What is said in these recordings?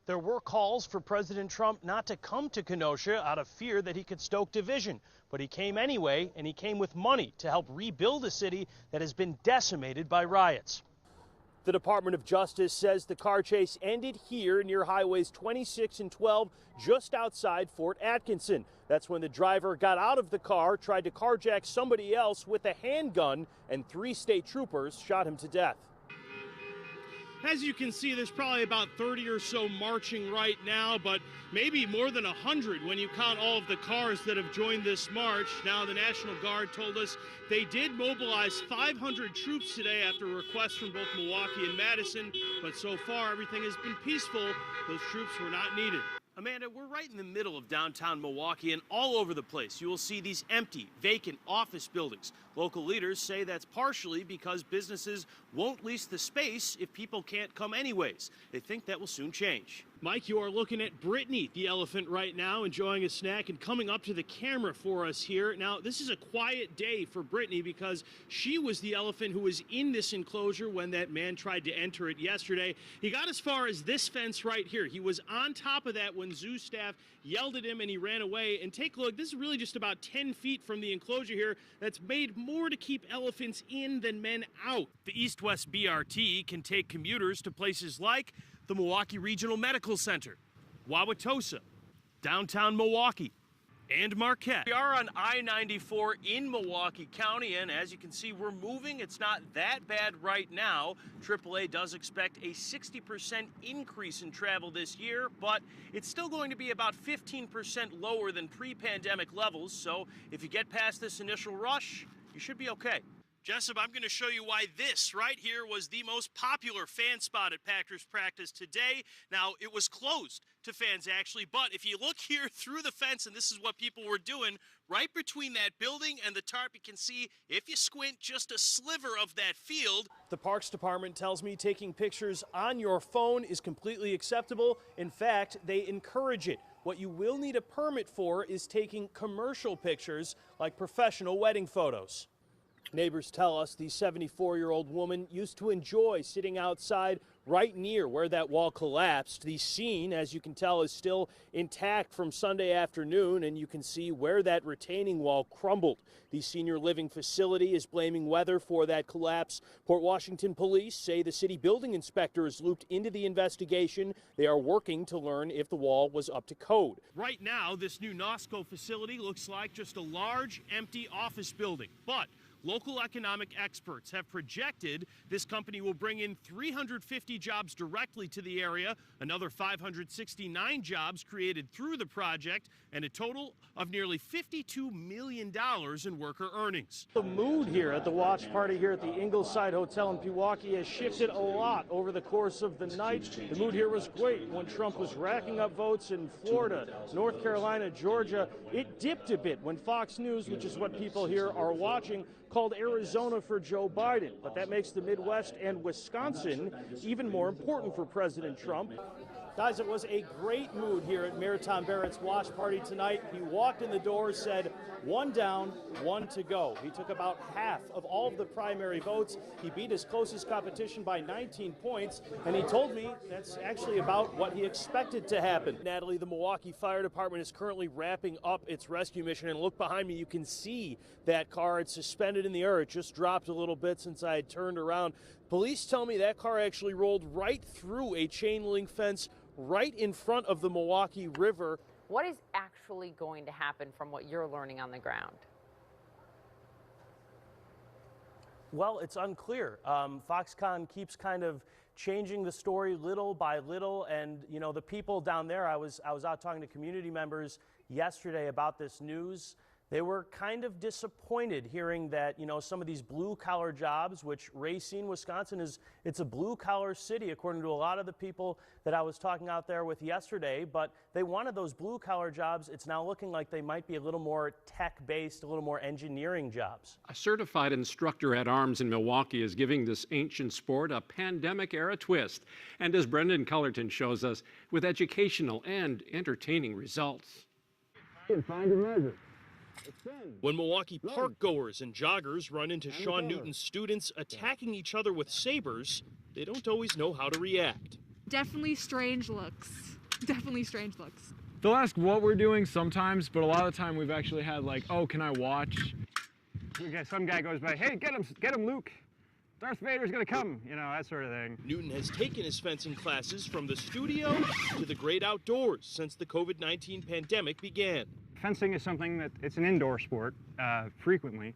There were calls for President Trump not to come to Kenosha out of fear that he could stoke division. But he came anyway, and he came with money to help rebuild a city that has been decimated by riots. The Department of Justice says the car chase ended here near highways 26 and 12, just outside Fort Atkinson. That's when the driver got out of the car, tried to carjack somebody else with a handgun, and 3 state troopers shot him to death. As you can see, there's probably about 30 or so marching right now, but maybe more than 100 when you count all of the cars that have joined this march. Now, the National Guard told us they did mobilize 500 troops today after requests from both Milwaukee and Madison, but so far everything has been peaceful. Those troops were not needed. Amanda, we're right in the middle of downtown Milwaukee, and all over the place you will see these empty, vacant office buildings. Local leaders say that's partially because businesses won't lease the space if people can't come anyways. They think that will soon change. Mike, you are looking at Brittany, the elephant, right now, enjoying a snack and coming up to the camera for us here. Now, this is a quiet day for Brittany because she was the elephant who was in this enclosure when that man tried to enter it yesterday. He got as far as this fence right here. He was on top of that when zoo staff yelled at him and he ran away. And take a look, this is really just about 10 feet from the enclosure here that's made more to keep elephants in than men out. The East-West BRT can take commuters to places like the Milwaukee Regional Medical Center, Wauwatosa, downtown Milwaukee, and Marquette. We are on I-94 in Milwaukee County, and as you can see, we're moving. It's not that bad right now. AAA does expect a 60% increase in travel this year, but it's still going to be about 15% lower than pre-pandemic levels, so if you get past this initial rush, you should be okay. Jessup, I'm going to show you why this right here was the most popular fan spot at Packers practice today. Now, it was closed to fans, actually, but if you look here through the fence, and this is what people were doing, right between that building and the tarp, you can see, if you squint, just a sliver of that field. The Parks Department tells me taking pictures on your phone is completely acceptable. In fact, they encourage it. What you will need a permit for is taking commercial pictures, like professional wedding photos. Neighbors tell us the 74-year-old woman used to enjoy sitting outside right near where that wall collapsed. The scene, as you can tell, is still intact from Sunday afternoon, and you can see where that retaining wall crumbled. The senior living facility is blaming weather for that collapse. Port Washington police say the city building inspector is looped into the investigation. They are working to learn if the wall was up to code. Right now, this new NOSCO facility looks like just a large, empty office building, but local economic experts have projected this company will bring in 350 jobs directly to the area, another 569 jobs created through the project, and a total of nearly $52 million in worker earnings. The mood here at the watch party here at the Ingleside Hotel in Pewaukee has shifted a lot over the course of the night. The mood here was great when Trump was racking up votes in Florida, North Carolina, Georgia. It dipped a bit when Fox News, which is what people here are watching, called Arizona for Joe Biden, but that makes the Midwest and Wisconsin even more important for President Trump. Guys, it was a great mood here at Mayor Tom Barrett's watch party tonight. He walked in the door, said, "One down, one to go." He took about half of all of the primary votes. He beat his closest competition by 19 points, and he told me that's actually about what he expected to happen. Natalie, the Milwaukee Fire Department is currently wrapping up its rescue mission, and look behind me, you can see that car. It's suspended in the air. It just dropped a little bit since I had turned around. Police tell me that car actually rolled right through a chain link fence right in front of the Milwaukee River. What is actually going to happen from what you're learning on the ground? Well, it's unclear. Foxconn keeps kind of changing the story little by little, and you know, the people down there, I was out talking to community members yesterday about this news. They were kind of disappointed hearing that, you know, some of these blue-collar jobs, which Racine, Wisconsin it's a blue-collar city, according to a lot of the people that I was talking out there with yesterday, but they wanted those blue-collar jobs. It's now looking like they might be a little more tech-based, a little more engineering jobs. A certified instructor at arms in Milwaukee is giving this ancient sport a pandemic-era twist, and as Brendan Cullerton shows us, with educational and entertaining results. Find a measure. When Milwaukee park goers and joggers run into Sean Newton's students attacking each other with sabers, they don't always know how to react. Definitely strange looks. Definitely strange looks. They'll ask what we're doing sometimes, but a lot of the time we've actually had like, oh, can I watch? Some guy goes by, hey, get him, Luke. Darth Vader's gonna come, you know, that sort of thing. Newton has taken his fencing classes from the studio to the great outdoors since the COVID-19 pandemic began. Fencing is something that, it's an indoor sport, frequently,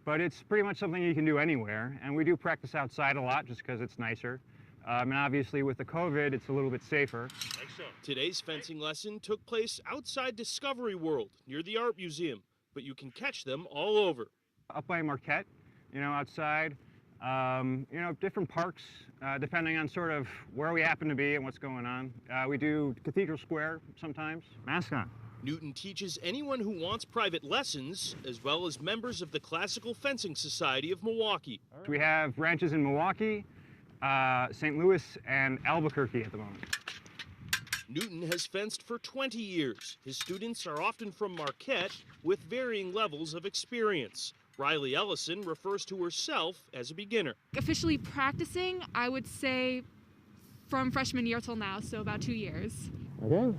but it's pretty much something you can do anywhere, and we do practice outside a lot just because it's nicer. And obviously with the COVID, it's a little bit safer. Today's fencing lesson took place outside Discovery World near the Art Museum, but you can catch them all over. Up by Marquette, you know, outside, you know, different parks, depending on sort of where we happen to be and what's going on. We do Cathedral Square sometimes. Mask on. Newton teaches anyone who wants private lessons, as well as members of the Classical Fencing Society of Milwaukee. We have branches in Milwaukee, St. Louis, and Albuquerque at the moment. Newton has fenced for 20 years. His students are often from Marquette with varying levels of experience. Riley Ellison refers to herself as a beginner. Officially practicing, I would say from freshman year till now, so about 2 years. Okay.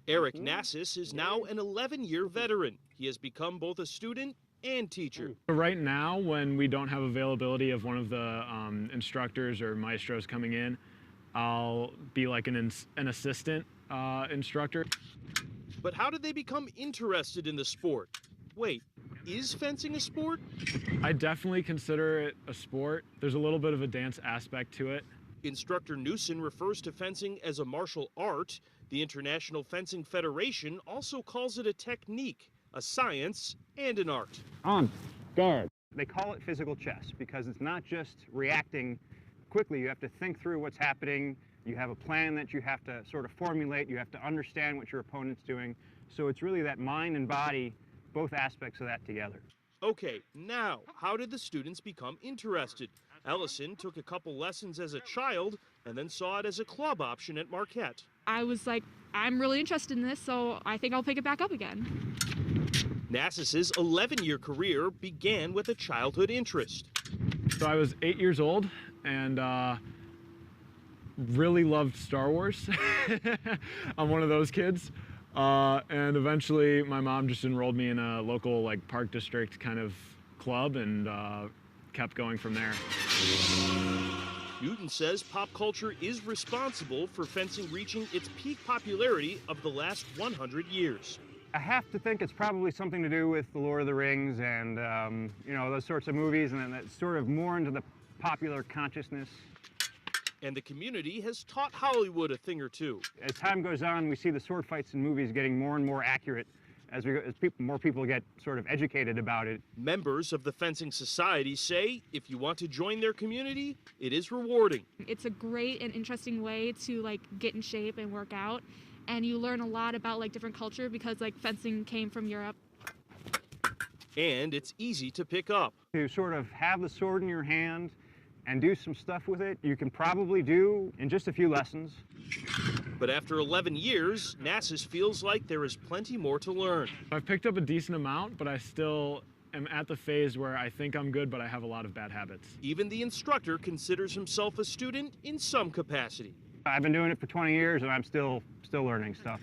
Eric Nassis is now an 11-year veteran. He has become both a student and teacher. Right now, when we don't have availability of one of the instructors or maestros coming in, I'll be like an assistant instructor. But how did they become interested in the sport? Wait, is fencing a sport? I definitely consider it a sport. There's a little bit of a dance aspect to it. Instructor Newson refers to fencing as a martial art. The International Fencing Federation also calls it a technique, a science, and an art. On guard. They call it physical chess because it's not just reacting quickly. You have to think through what's happening. You have a plan that you have to sort of formulate. You have to understand what your opponent's doing. So it's really that mind and body, both aspects of that together. Okay, now, how did the students become interested? Ellison took a couple lessons as a child and then saw it as a club option at Marquette. I was like, I'm really interested in this, so I think I'll pick it back up again. Nassis's 11-year career began with a childhood interest. So I was 8 years old and really loved Star Wars. I'm one of those kids. And eventually my mom just enrolled me in a local like park district kind of club and kept going from there. Newton says pop culture is responsible for fencing reaching its peak popularity of the last 100 years. I have to think it's probably something to do with The Lord of the Rings and, you know, those sorts of movies, and then that's sort of more into the popular consciousness. And the community has taught Hollywood a thing or two. As time goes on, we see the sword fights in movies getting more and more accurate as more people get sort of educated about it. Members of the Fencing Society say if you want to join their community, it is rewarding. It's a great and interesting way to like get in shape and work out, and you learn a lot about like different culture because like fencing came from Europe. And it's easy to pick up. To sort of have the sword in your hand and do some stuff with it, you can probably do in just a few lessons. But after 11 years, Nassis feels like there is plenty more to learn. I've picked up a decent amount, but I still am at the phase where I think I'm good, but I have a lot of bad habits. Even the instructor considers himself a student in some capacity. I've been doing it for 20 years and I'm still learning stuff.